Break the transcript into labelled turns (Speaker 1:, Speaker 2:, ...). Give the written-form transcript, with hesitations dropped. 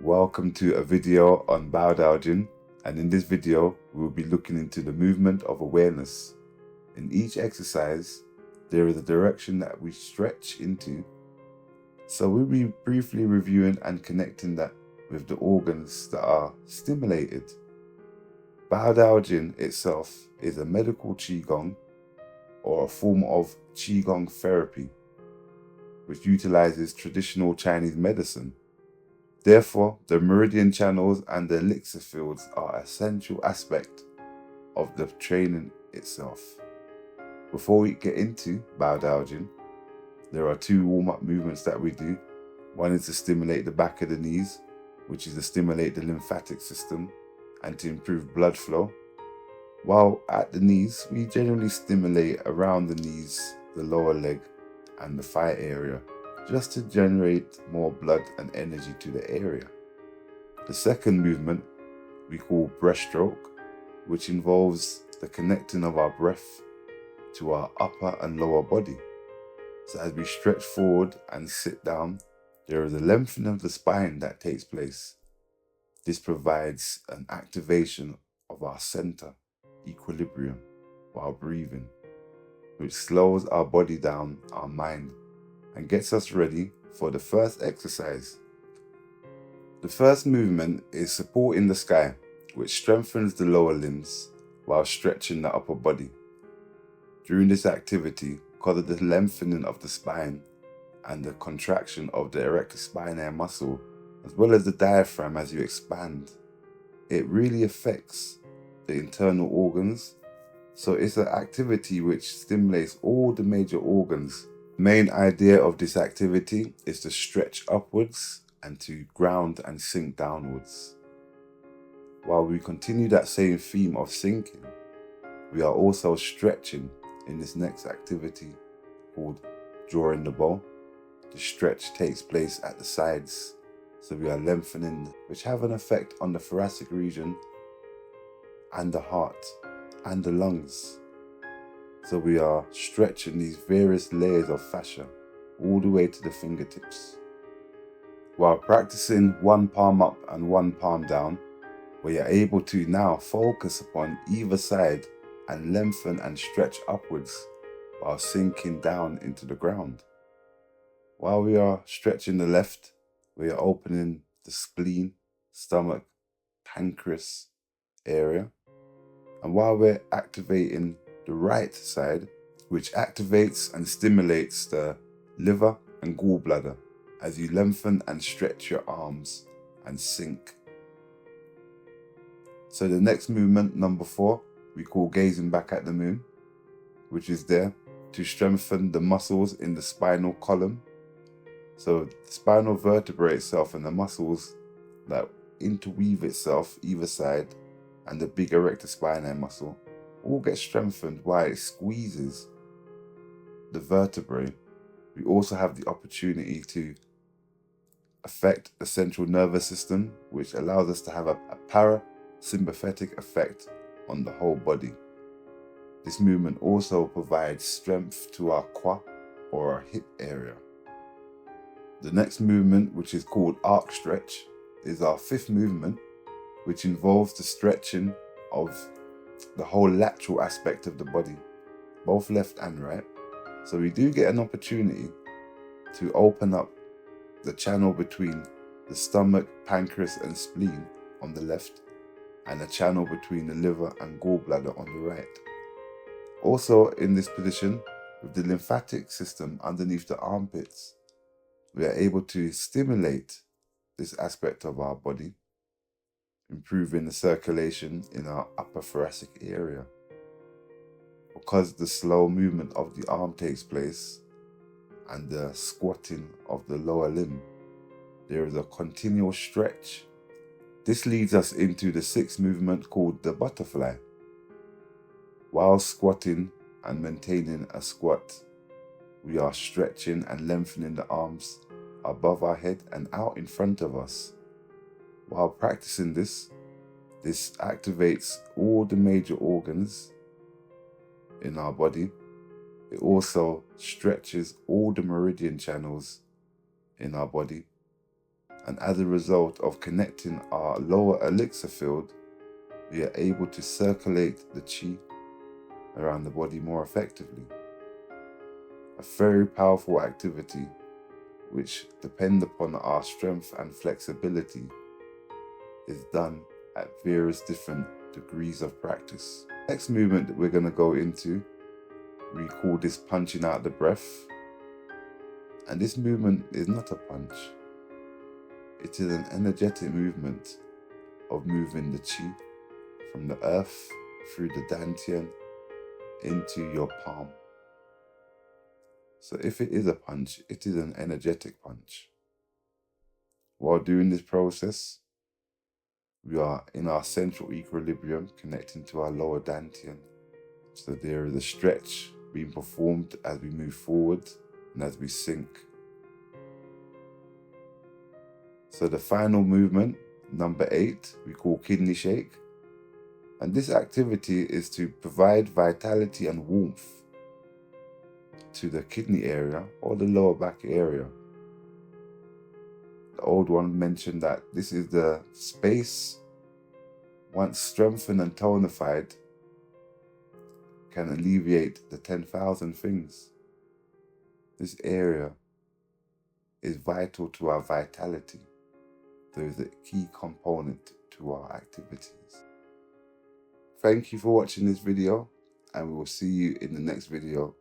Speaker 1: Welcome to a video on Baodao, and in this video we will be looking into the movement of awareness. In each exercise there is a direction that we stretch into, so we'll be briefly reviewing and connecting that with the organs that are stimulated. Baodao itself is a medical qigong or a form of qigong therapy which utilizes traditional Chinese medicine. Therefore, the meridian channels and the elixir fields are an essential aspect of the training itself. Before we get into Baodao, there are two warm-up movements that we do. One is to stimulate the back of the knees, which is to stimulate the lymphatic system and to improve blood flow. While at the knees, we generally stimulate around the knees, the lower leg and the thigh area, just to generate more blood and energy to the area. The second movement we call breaststroke, which involves the connecting of our breath to our upper and lower body. So as we stretch forward and sit down, there is a lengthening of the spine that takes place. This provides an activation of our center equilibrium while breathing, which slows our body down, our mind, and gets us ready for the first exercise. The first movement is support in the sky, which strengthens the lower limbs while stretching the upper body. During this activity, because of the lengthening of the spine and the contraction of the erector spinae muscle, as well as the diaphragm as you expand, it really affects the internal organs. So it's an activity which stimulates all the major organs. The main idea of this activity is to stretch upwards and to ground and sink downwards. While we continue that same theme of sinking, we are also stretching in this next activity called drawing the bow. The stretch takes place at the sides, so we are lengthening, which have an effect on the thoracic region and the heart and the lungs. So we are stretching these various layers of fascia all the way to the fingertips. While practicing one palm up and one palm down, we are able to now focus upon either side and lengthen and stretch upwards while sinking down into the ground. While we are stretching the left, we are opening the spleen, stomach, pancreas area. And while we're activating the right side, which activates and stimulates the liver and gallbladder as you lengthen and stretch your arms and sink. So the next movement, number 4, we call gazing back at the moon, which is there to strengthen the muscles in the spinal column. So the spinal vertebrae itself and the muscles that interweave itself either side and the big erector spinae muscle all get strengthened while it squeezes the vertebrae. We also have the opportunity to affect the central nervous system, which allows us to have a parasympathetic effect on the whole body. This movement also provides strength to our qua or our hip area. The next movement, which is called arc stretch, is our 5th movement, which involves the stretching of the whole lateral aspect of the body, both left and right. So we do get an opportunity to open up the channel between the stomach, pancreas and spleen on the left and the channel between the liver and gallbladder on the right. Also in this position, with the lymphatic system underneath the armpits, we are able to stimulate this aspect of our body, improving the circulation in our upper thoracic area. Because the slow movement of the arm takes place and the squatting of the lower limb, there is a continual stretch. This leads us into the 6th movement called the butterfly. While squatting and maintaining a squat, we are stretching and lengthening the arms above our head and out in front of us. While practicing this activates all the major organs in our body. It also stretches all the meridian channels in our body And as a result of connecting our lower elixir field, we are able to circulate the qi around the body more effectively. A very powerful activity which depend upon our strength and flexibility is done at various different degrees of practice. Next movement that we're going to go into, we call this punching out the breath. And this movement is not a punch. It is an energetic movement of moving the qi from the earth through the dantian into your palm. So if it is a punch, it is an energetic punch. While doing this process, we are in our central equilibrium connecting to our lower dantian. So there is a stretch being performed as we move forward and as we sink. So the final movement, number 8, we call kidney shake. And this activity is to provide vitality and warmth to the kidney area or the lower back area. The old one mentioned that this is the space, once strengthened and tonified, can alleviate the 10,000 things. This area is vital to our vitality. There is a key component to our activities. Thank you for watching this video, and we will see you in the next video.